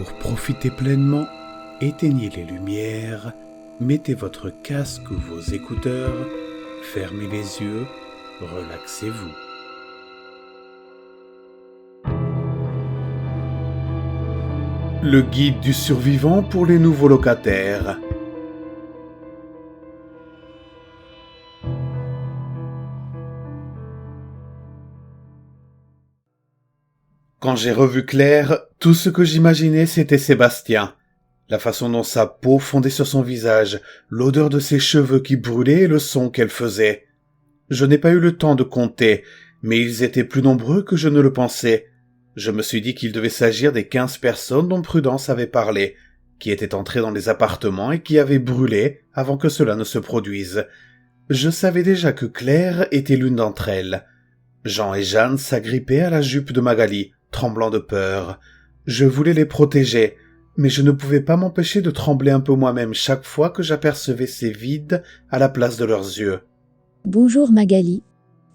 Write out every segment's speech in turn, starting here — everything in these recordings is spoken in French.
Pour profiter pleinement, éteignez les lumières, mettez votre casque ou vos écouteurs, fermez les yeux, relaxez-vous. Le guide du survivant pour les nouveaux locataires. Quand j'ai revu Claire, tout ce que j'imaginais c'était Sébastien. La façon dont sa peau fondait sur son visage, l'odeur de ses cheveux qui brûlaient et le son qu'elle faisait. Je n'ai pas eu le temps de compter, mais ils étaient plus nombreux que je ne le pensais. Je me suis dit qu'il devait s'agir des 15 personnes dont Prudence avait parlé, qui étaient entrées dans les appartements et qui avaient brûlé avant que cela ne se produise. Je savais déjà que Claire était l'une d'entre elles. Jean et Jeanne s'agrippaient à la jupe de Magali, tremblant de peur. Je voulais les protéger, mais je ne pouvais pas m'empêcher de trembler un peu moi-même chaque fois que j'apercevais ces vides à la place de leurs yeux. « Bonjour Magali.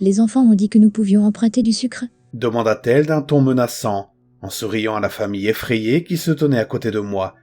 Les enfants ont dit que nous pouvions emprunter du sucre ?» demanda-t-elle d'un ton menaçant, en souriant à la famille effrayée qui se tenait à côté de moi.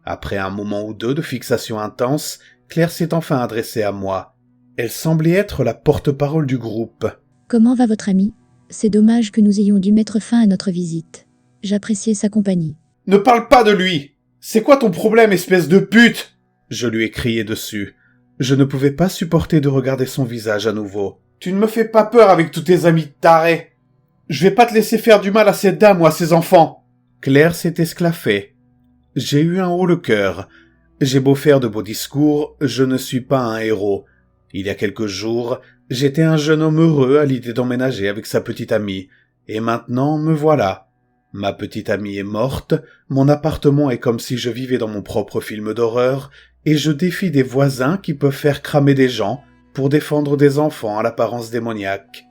Après un moment ou deux de fixation intense, Claire s'est enfin adressée à moi. Elle semblait être la porte-parole du groupe. « Comment va votre ami ? C'est dommage que nous ayons dû mettre fin à notre visite. J'appréciais sa compagnie. »« Ne parle pas de lui ! C'est quoi ton problème, espèce de pute ?» Je lui ai crié dessus. Je ne pouvais pas supporter de regarder son visage à nouveau. « Tu ne me fais pas peur avec tous tes amis tarés. Je vais pas te laisser faire du mal à cette dame ou à ses enfants. » Claire s'est esclaffée. J'ai eu un haut le cœur. J'ai beau faire de beaux discours, je ne suis pas un héros. Il y a quelques jours, j'étais un jeune homme heureux à l'idée d'emménager avec sa petite amie. Et maintenant, me voilà. Ma petite amie est morte, mon appartement est comme si je vivais dans mon propre film d'horreur, et je défie des voisins qui peuvent faire cramer des gens pour défendre des enfants à l'apparence démoniaque.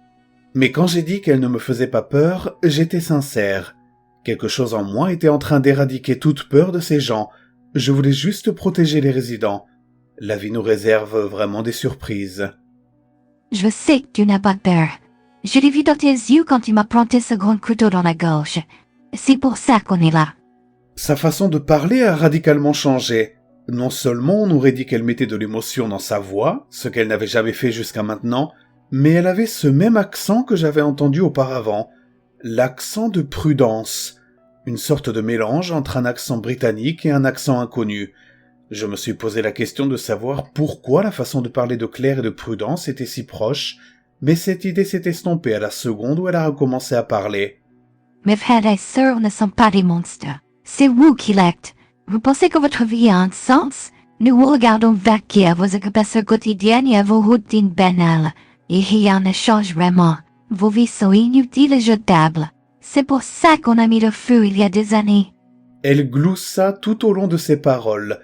Mais quand j'ai dit qu'elle ne me faisait pas peur, j'étais sincère. Quelque chose en moi était en train d'éradiquer toute peur de ces gens. Je voulais juste protéger les résidents. La vie nous réserve vraiment des surprises. « Je sais que tu n'as pas peur. Je l'ai vu dans tes yeux quand tu m'as planté ce grand couteau dans la gorge. C'est pour ça qu'on est là. » Sa façon de parler a radicalement changé. Non seulement on aurait dit qu'elle mettait de l'émotion dans sa voix, ce qu'elle n'avait jamais fait jusqu'à maintenant, mais elle avait ce même accent que j'avais entendu auparavant. L'accent de Prudence. Une sorte de mélange entre un accent britannique et un accent inconnu. Je me suis posé la question de savoir pourquoi la façon de parler de Claire et de Prudence était si proche, mais cette idée s'est estompée à la seconde où elle a recommencé à parler. « Mes frères et sœurs ne sont pas des monstres. C'est vous qui l'êtes. Vous pensez que votre vie a un sens? Nous vous regardons vaquer à vos occupations quotidiennes et à vos routines banales. Et rien ne change vraiment. Vos vies sont inutiles et jetables. C'est pour ça qu'on a mis le feu il y a des années. » Elle gloussa tout au long de ses paroles.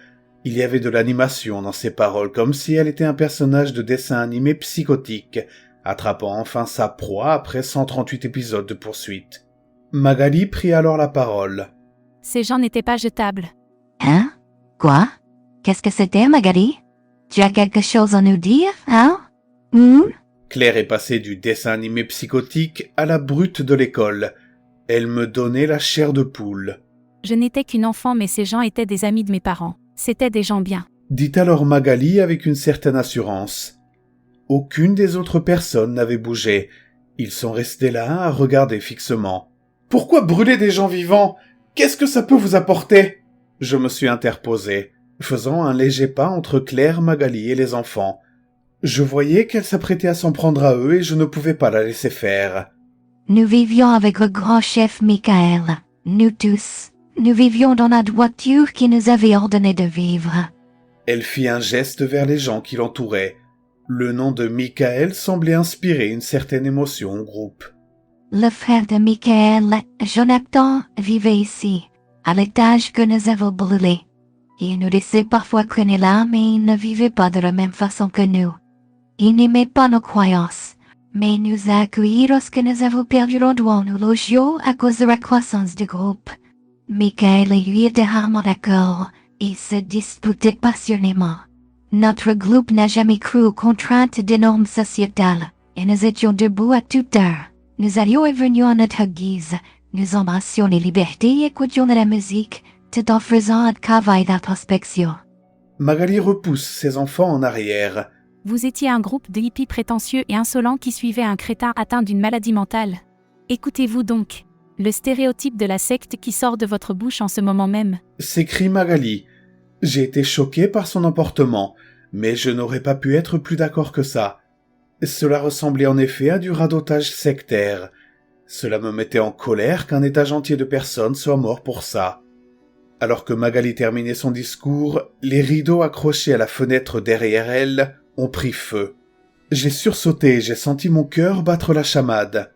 Il y avait de l'animation dans ses paroles, comme si elle était un personnage de dessin animé psychotique, attrapant enfin sa proie après 138 épisodes de poursuite. Magali prit alors la parole. « Ces gens n'étaient pas jetables. »« Hein? Quoi? Qu'est-ce que c'était, Magali? Tu as quelque chose à nous dire, hein? Claire est passée du dessin animé psychotique à la brute de l'école. Elle me donnait la chair de poule. « Je n'étais qu'une enfant, mais ces gens étaient des amis de mes parents. C'étaient des gens bien. » dit alors Magali avec une certaine assurance. Aucune des autres personnes n'avait bougé. Ils sont restés là à regarder fixement. « Pourquoi brûler des gens vivants? Qu'est-ce que ça peut vous apporter ?» Je me suis interposé, faisant un léger pas entre Claire, Magali et les enfants. Je voyais qu'elle s'apprêtait à s'en prendre à eux et je ne pouvais pas la laisser faire. « Nous vivions avec le grand chef Michael. Nous tous. Nous vivions dans la voiture qui nous avait ordonné de vivre. » Elle fit un geste vers les gens qui l'entouraient. Le nom de Michael semblait inspirer une certaine émotion au groupe. « Le frère de Michael, Jonathan, vivait ici, à l'étage que nous avons brûlé. Il nous laissait parfois traîner là, mais il ne vivait pas de la même façon que nous. Il n'aimait pas nos croyances, mais il nous a accueillis lorsque nous avons perdu l'endroit où nous logions à cause de la croissance du groupe. Michael et lui étaient rarement d'accord, et se disputaient passionnément. Notre groupe n'a jamais cru aux contraintes des normes sociétales, et nous étions debout à toute heure. Nous allions et venions à notre guise, nous embrassions les libertés et écoutions de la musique, tout en faisant un travail d'introspection. Magali repousse ses enfants en arrière. Vous étiez un groupe de hippies prétentieux et insolents qui suivaient un crétin atteint d'une maladie mentale. Écoutez-vous donc. Le stéréotype de la secte qui sort de votre bouche en ce moment même. S'écrie Magali. J'ai été choqué par son emportement, mais je n'aurais pas pu être plus d'accord que ça. Cela ressemblait en effet à du radotage sectaire. Cela me mettait en colère qu'un étage entier de personnes soit mort pour ça. Alors que Magali terminait son discours, les rideaux accrochés à la fenêtre derrière elle ont pris feu. J'ai sursauté et j'ai senti mon cœur battre la chamade.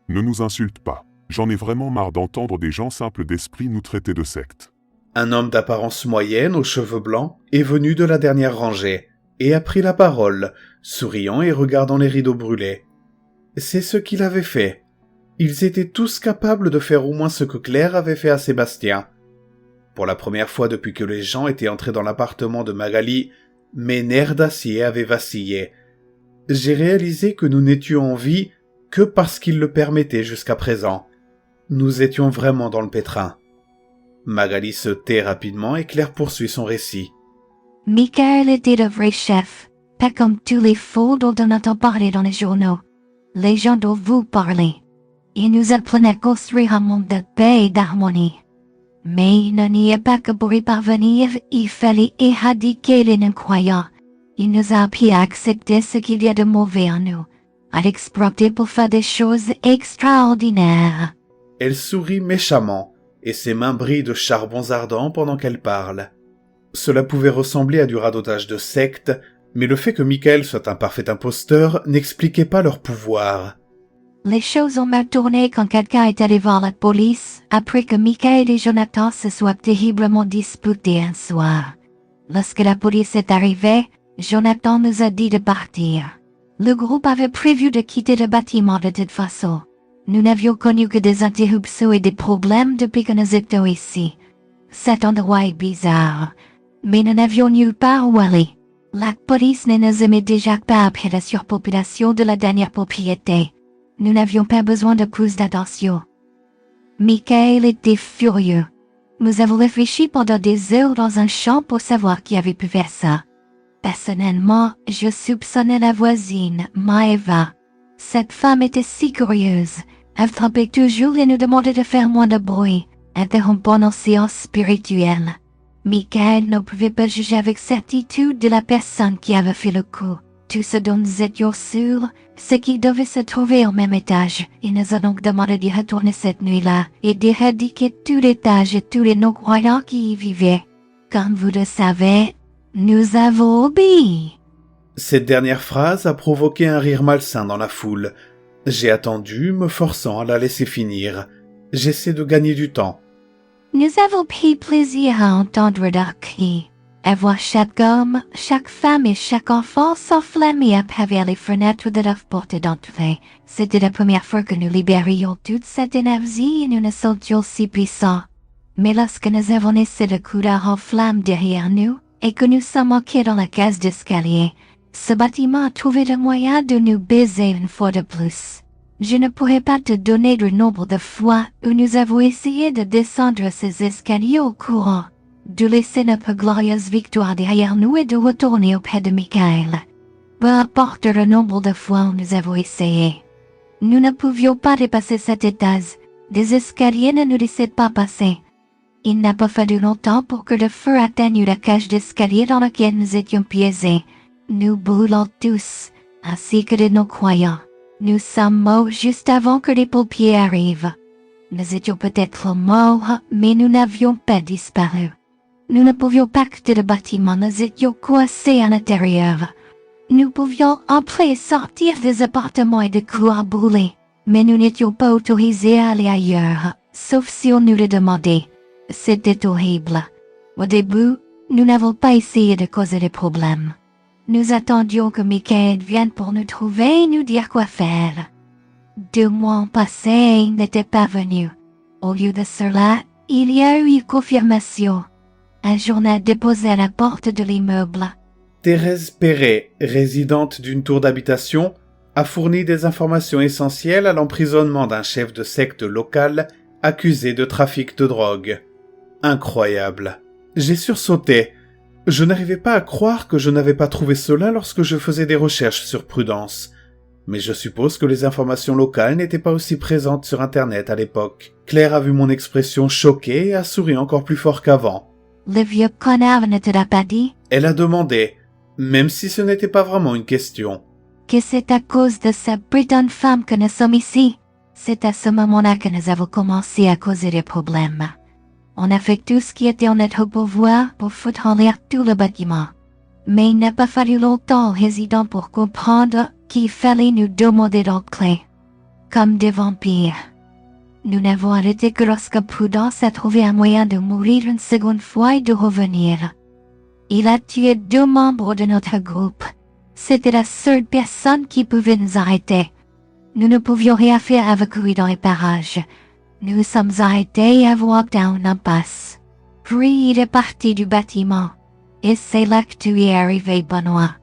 Ne nous insulte pas. J'en ai vraiment marre d'entendre des gens simples d'esprit nous traiter de secte. Un homme d'apparence moyenne, aux cheveux blancs, est venu de la dernière rangée, et a pris la parole, souriant et regardant les rideaux brûlés. C'est ce qu'il avait fait. Ils étaient tous capables de faire au moins ce que Claire avait fait à Sébastien. Pour la première fois depuis que les gens étaient entrés dans l'appartement de Magali, mes nerfs d'acier avaient vacillé. J'ai réalisé que nous n'étions en vie que parce qu'il le permettait jusqu'à présent. Nous étions vraiment dans le pétrin. Magali se tait rapidement et Claire poursuit son récit. Michael était le vrai chef, pas comme tous les faux dont on entend parler dans les journaux. Les gens dont vous parlez. Il nous apprenait à construire un monde de paix et d'harmonie. Mais il n'y a pas que pour y parvenir, il fallait éradiquer les non-croyants. Il nous a appris à accepter ce qu'il y a de mauvais en nous, à l'exploiter pour faire des choses extraordinaires. Elle sourit méchamment, et ses mains brillent de charbons ardents pendant qu'elle parle. Cela pouvait ressembler à du radotage de secte, mais le fait que Michael soit un parfait imposteur n'expliquait pas leur pouvoir. Les choses ont mal tourné quand quelqu'un est allé voir la police après que Michael et Jonathan se soient terriblement disputés un soir. Lorsque la police est arrivée, Jonathan nous a dit de partir. Le groupe avait prévu de quitter le bâtiment de toute façon. Nous n'avions connu que des interruptions et des problèmes depuis que nous étions ici. Cet endroit est bizarre, mais nous n'avions nulle part où aller. La police ne nous aimait déjà pas après la surpopulation de la dernière propriété. Nous n'avions pas besoin de plus d'attention. Michael était furieux. Nous avons réfléchi pendant des heures dans un champ pour savoir qui avait pu faire ça. Personnellement, je soupçonnais la voisine, Maeva. Cette femme était si curieuse. Elle frappait toujours et nous demandait de faire moins de bruit, interrompant nos séances spirituelles. Michael ne pouvait pas juger avec certitude de la personne qui avait fait le coup. Tout ce dont nous étions sûrs, c'est qu'il devait se trouver au même étage. Il nous a donc demandé d'y retourner cette nuit-là et d'éradiquer tout l'étage et tous les non-croyants qui y vivaient. Comme vous le savez, nous avons obéi. Cette dernière phrase a provoqué un rire malsain dans la foule. J'ai attendu, me forçant à la laisser finir. J'essaie de gagner du temps. Nous avons pris plaisir à entendre leurs cris, à voir chaque homme, chaque femme et chaque enfant s'enflammer à travers les fenêtres de leur porte d'entrée. C'était la première fois que nous libérions toute cette énergie et nous nous sentions si puissants. Mais lorsque nous avons laissé le couloir en flammes derrière nous et que nous sommes entrés dans la cage d'escalier, ce bâtiment a trouvé le moyen de nous baiser une fois de plus. Je ne pourrais pas te donner le nombre de fois où nous avons essayé de descendre ces escaliers au courant, de laisser notre glorieuse victoire derrière nous et de retourner auprès de Michael. Peu importe le nombre de fois où nous avons essayé. Nous ne pouvions pas dépasser cet étage. Des escaliers ne nous laissaient pas passer. Il n'a pas fallu longtemps pour que le feu atteigne la cage d'escalier dans laquelle nous étions piégés. Nous brûlons tous, ainsi que les non-croyants. Nous sommes morts juste avant que les pompiers arrivent. Nous étions peut-être morts, mais nous n'avions pas disparu. Nous ne pouvions pas quitter le bâtiment, nous étions coincés à l'intérieur. Nous pouvions entrer et sortir des appartements et des couloirs brûlés, mais nous n'étions pas autorisés à aller ailleurs, sauf si on nous le demandait. C'était horrible. Au début, nous n'avons pas essayé de causer des problèmes. Nous attendions que Michael vienne pour nous trouver et nous dire quoi faire. 2 mois ont passé et il n'était pas venu. Au lieu de cela, il y a eu une confirmation. Un journal déposé à la porte de l'immeuble. Thérèse Perret, résidente d'une tour d'habitation, a fourni des informations essentielles à l'emprisonnement d'un chef de secte local accusé de trafic de drogue. Incroyable. J'ai sursauté. Je n'arrivais pas à croire que je n'avais pas trouvé cela lorsque je faisais des recherches sur Prudence. Mais je suppose que les informations locales n'étaient pas aussi présentes sur Internet à l'époque. Claire a vu mon expression choquée et a souri encore plus fort qu'avant. Le vieux connard ne te l'a pas dit? Elle a demandé, même si ce n'était pas vraiment une question. Que c'est à cause de cette putain de femme que nous sommes ici. C'est à ce moment-là que nous avons commencé à causer des problèmes. On a fait tout ce qui était en notre pouvoir pour foutre en l'air tout le bâtiment. Mais il n'a pas fallu longtemps hésitant pour comprendre qu'il fallait nous demander nos clés. Comme des vampires. Nous n'avons arrêté que lorsque Prudence a trouvé un moyen de mourir une seconde fois et de revenir. Il a tué 2 membres de notre groupe. C'était la seule personne qui pouvait nous arrêter. Nous ne pouvions rien faire avec lui dans les parages. Nous sommes arrêtés et avons opté à une impasse. Puis il est parti du bâtiment. Et c'est là que tu es arrivé, Benoît.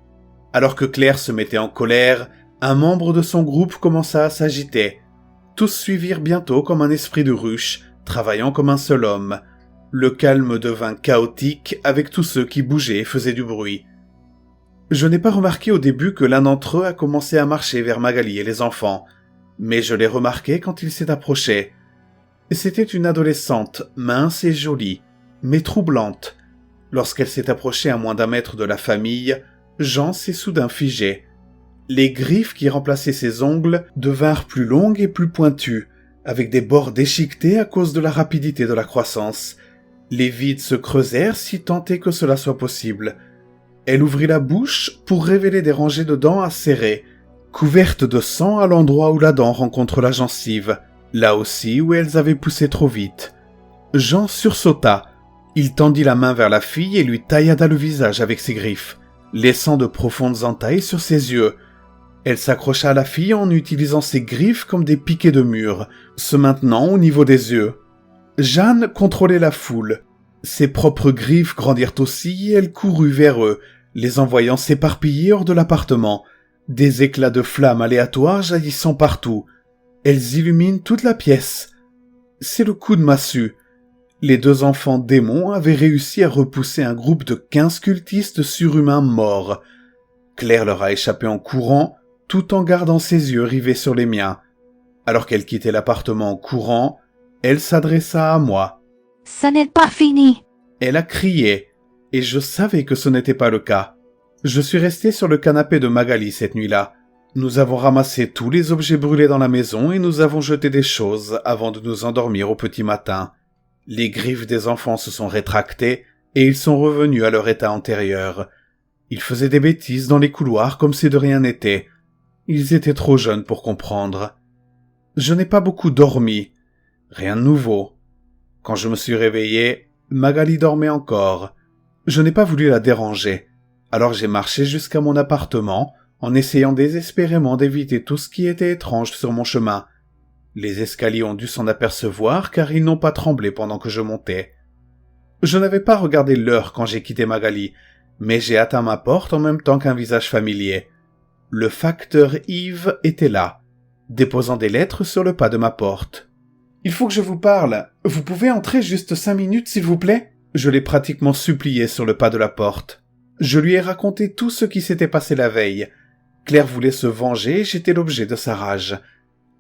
Alors que Claire se mettait en colère, un membre de son groupe commença à s'agiter. Tous suivirent bientôt comme un esprit de ruche, travaillant comme un seul homme. Le calme devint chaotique avec tous ceux qui bougeaient et faisaient du bruit. Je n'ai pas remarqué au début que l'un d'entre eux a commencé à marcher vers Magali et les enfants, mais je l'ai remarqué quand il s'est approché. C'était une adolescente, mince et jolie, mais troublante. Lorsqu'elle s'est approchée à moins d'1 mètre de la famille, Jean s'est soudain figé. Les griffes qui remplaçaient ses ongles devinrent plus longues et plus pointues, avec des bords déchiquetés à cause de la rapidité de la croissance. Les vides se creusèrent si tant est que cela soit possible. Elle ouvrit la bouche pour révéler des rangées de dents acérées, couvertes de sang à l'endroit où la dent rencontre la gencive, là aussi où elles avaient poussé trop vite. Jean sursauta. Il tendit la main vers la fille et lui taillada le visage avec ses griffes, laissant de profondes entailles sur ses yeux. Elle s'accrocha à la fille en utilisant ses griffes comme des piquets de mur, se maintenant au niveau des yeux. Jeanne contrôlait la foule. Ses propres griffes grandirent aussi et elle courut vers eux, les envoyant s'éparpiller hors de l'appartement, des éclats de flammes aléatoires jaillissant partout. Elles illuminent toute la pièce. C'est le coup de massue. Les 2 enfants démons avaient réussi à repousser un groupe de 15 cultistes surhumains morts. Claire leur a échappé en courant, tout en gardant ses yeux rivés sur les miens. Alors qu'elle quittait l'appartement en courant, elle s'adressa à moi. « Ça n'est pas fini !» Elle a crié, et je savais que ce n'était pas le cas. Je suis resté sur le canapé de Magali cette nuit-là. Nous avons ramassé tous les objets brûlés dans la maison et nous avons jeté des choses avant de nous endormir au petit matin. Les griffes des enfants se sont rétractées et ils sont revenus à leur état antérieur. Ils faisaient des bêtises dans les couloirs comme si de rien n'était. Ils étaient trop jeunes pour comprendre. Je n'ai pas beaucoup dormi. Rien de nouveau. Quand je me suis réveillé, Magali dormait encore. Je n'ai pas voulu la déranger. Alors j'ai marché jusqu'à mon appartement, en essayant désespérément d'éviter tout ce qui était étrange sur mon chemin. Les escaliers ont dû s'en apercevoir car ils n'ont pas tremblé pendant que je montais. Je n'avais pas regardé l'heure quand j'ai quitté Magali, mais j'ai atteint ma porte en même temps qu'un visage familier. Le facteur Yves était là, déposant des lettres sur le pas de ma porte. « Il faut que je vous parle. Vous pouvez entrer juste 5 minutes, s'il vous plaît ?» Je l'ai pratiquement supplié sur le pas de la porte. Je lui ai raconté tout ce qui s'était passé la veille. Claire voulait se venger et j'étais l'objet de sa rage.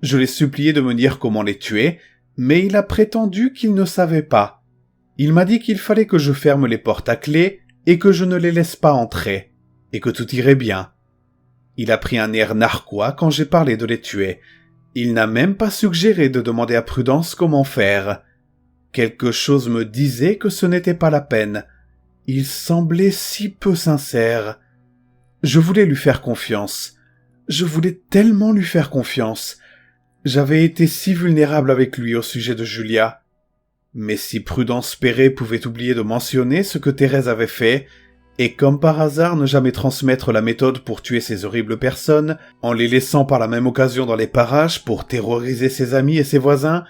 Je l'ai supplié de me dire comment les tuer, mais il a prétendu qu'il ne savait pas. Il m'a dit qu'il fallait que je ferme les portes à clé et que je ne les laisse pas entrer, et que tout irait bien. Il a pris un air narquois quand j'ai parlé de les tuer. Il n'a même pas suggéré de demander à Prudence comment faire. Quelque chose me disait que ce n'était pas la peine. Il semblait si peu sincère. Je voulais lui faire confiance. Je voulais tellement lui faire confiance. J'avais été si vulnérable avec lui au sujet de Julia. Mais si Prudence Perret pouvait oublier de mentionner ce que Thérèse avait fait, et comme par hasard ne jamais transmettre la méthode pour tuer ces horribles personnes, en les laissant par la même occasion dans les parages pour terroriser ses amis et ses voisins,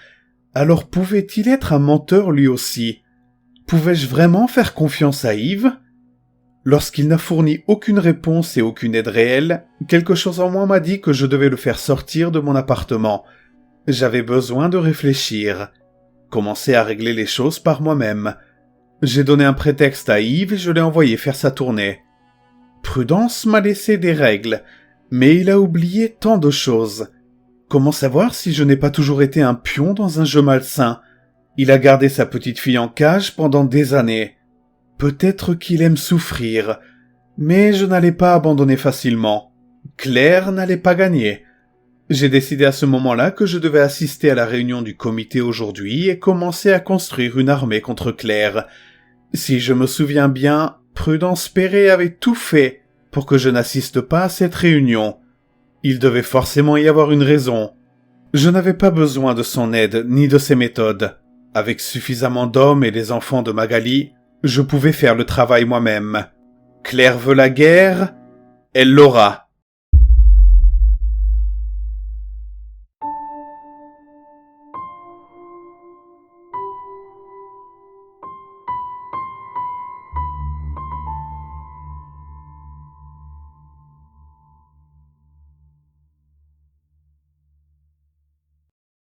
alors pouvait-il être un menteur lui aussi? Pouvais-je vraiment faire confiance à Yves? Lorsqu'il n'a fourni aucune réponse et aucune aide réelle, quelque chose en moi m'a dit que je devais le faire sortir de mon appartement. J'avais besoin de réfléchir. commencer à régler les choses par moi-même. J'ai donné un prétexte à Yves et je l'ai envoyé faire sa tournée. Prudence m'a laissé des règles, mais il a oublié tant de choses. Comment savoir si je n'ai pas toujours été un pion dans un jeu malsain? Il a gardé sa petite fille en cage pendant des années. Peut-être qu'il aime souffrir, mais je n'allais pas abandonner facilement. Claire n'allait pas gagner. J'ai décidé à ce moment-là que je devais assister à la réunion du comité aujourd'hui et commencer à construire une armée contre Claire. Si je me souviens bien, Prudence Perret avait tout fait pour que je n'assiste pas à cette réunion. Il devait forcément y avoir une raison. Je n'avais pas besoin de son aide ni de ses méthodes. Avec suffisamment d'hommes et les enfants de Magali, je pouvais faire le travail moi-même. Claire veut la guerre, elle l'aura.